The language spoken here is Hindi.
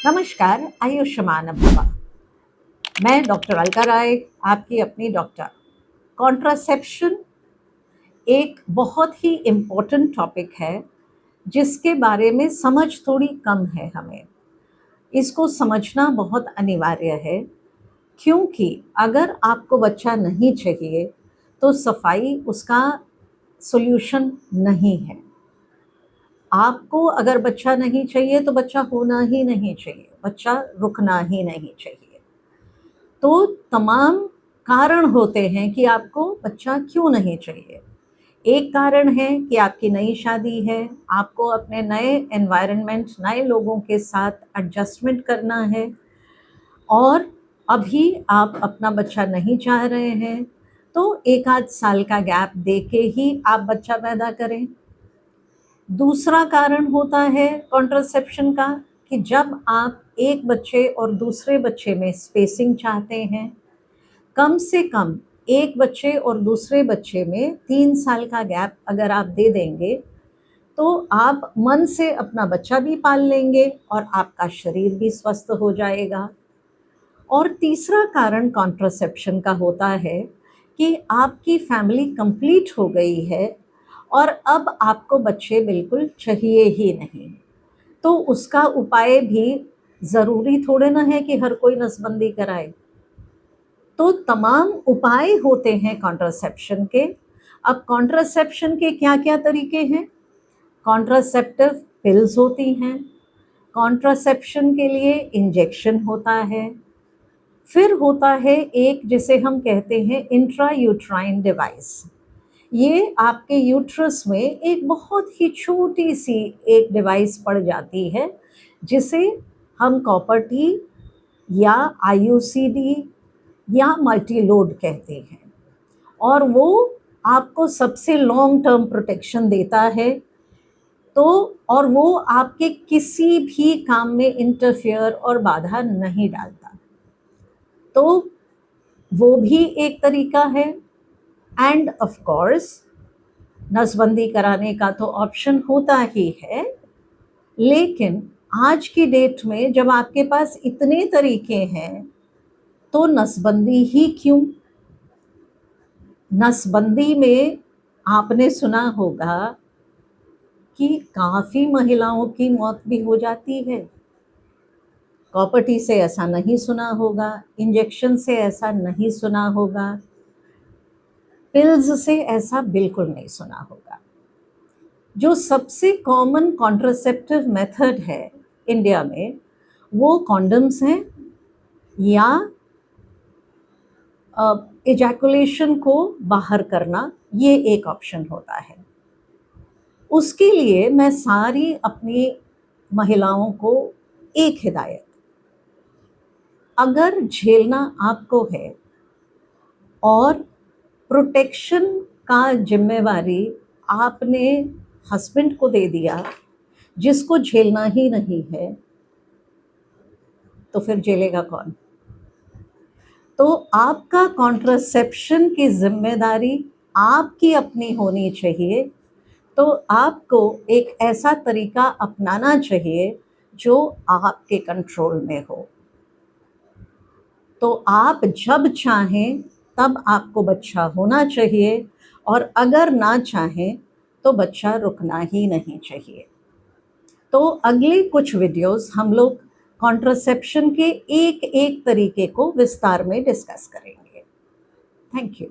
नमस्कार, आयुष्मान भवा। मैं डॉक्टर अलका राय, आपकी अपनी डॉक्टर। कॉन्ट्रासेप्शन एक बहुत ही इम्पोर्टेंट टॉपिक है जिसके बारे में समझ थोड़ी कम है हमें। इसको समझना बहुत अनिवार्य है क्योंकि अगर आपको बच्चा नहीं चाहिए तो सफाई उसका सॉल्यूशन नहीं है। आपको अगर बच्चा नहीं चाहिए तो बच्चा होना ही नहीं चाहिए, बच्चा रुकना ही नहीं चाहिए। तो तमाम कारण होते हैं कि आपको बच्चा क्यों नहीं चाहिए। एक कारण है कि आपकी नई शादी है, आपको अपने नए एनवायरनमेंट, नए लोगों के साथ एडजस्टमेंट करना है और अभी आप अपना बच्चा नहीं चाह रहे हैं, तो एक आध साल का गैप देके ही आप बच्चा पैदा करें। दूसरा कारण होता है कॉन्ट्रासेप्शन का कि जब आप एक बच्चे और दूसरे बच्चे में स्पेसिंग चाहते हैं, कम से कम एक बच्चे और दूसरे बच्चे में 3 साल का गैप अगर आप दे देंगे तो आप मन से अपना बच्चा भी पाल लेंगे और आपका शरीर भी स्वस्थ हो जाएगा। और तीसरा कारण कॉन्ट्रासेप्शन का होता है कि आपकी फैमिली कंप्लीट हो गई है और अब आपको बच्चे बिल्कुल चाहिए ही नहीं। तो उसका उपाय भी ज़रूरी थोड़े ना है कि हर कोई नसबंदी कराए। तो तमाम उपाय होते हैं कॉन्ट्रासेप्शन के। अब कॉन्ट्रासेप्शन के क्या-क्या तरीके हैं? कॉन्ट्रासेप्टिव पिल्स होती हैं, कॉन्ट्रासेप्शन के लिए इंजेक्शन होता है, फिर होता है एक जिसे हम कहते हैं इंट्रायूट्राइन डिवाइस। ये आपके यूट्रस में एक बहुत ही छोटी-सी एक डिवाइस पड़ जाती है, जिसे हम कॉपर टी या आईयूसीडी या मल्टी लोड कहते हैं और वो आपको सबसे लॉन्ग टर्म प्रोटेक्शन देता है। तो और वो आपके किसी भी काम में इंटरफेयर और बाधा नहीं डालता। तो वो भी एक तरीका है। एंड ऑफ कोर्स नसबंदी कराने का तो ऑप्शन होता ही है, लेकिन आज की डेट में जब आपके पास इतने तरीके हैं तो नसबंदी ही क्यों? नसबंदी में आपने सुना होगा कि काफ़ी महिलाओं की मौत भी हो जाती है। कॉपर टी से ऐसा नहीं सुना होगा, इंजेक्शन से ऐसा नहीं सुना होगा, पिल्स से ऐसा बिल्कुल नहीं सुना होगा। जो सबसे कॉमन कॉन्ट्रासेप्टिव मेथड है इंडिया में वो कॉन्डम्स हैं या एजैकुलेशन को बाहर करना, ये एक ऑप्शन होता है। उसके लिए मैं सारी अपनी महिलाओं को एक हिदायत, अगर झेलना आपको है और प्रोटेक्शन का जिम्मेवारी आपने हस्बैंड को दे दिया जिसको झेलना ही नहीं है, तो फिर झेलेगा कौन? तो आपका कॉन्ट्रासेप्शन की जिम्मेदारी आपकी अपनी होनी चाहिए। तो आपको एक ऐसा तरीका अपनाना चाहिए जो आपके कंट्रोल में हो। तो आप जब चाहें तब आपको बच्चा होना चाहिए और अगर ना चाहें तो बच्चा रुकना ही नहीं चाहिए। तो अगले कुछ वीडियोस हम लोग कॉन्ट्रासेप्शन के एक एक तरीके को विस्तार में डिस्कस करेंगे। Thank you.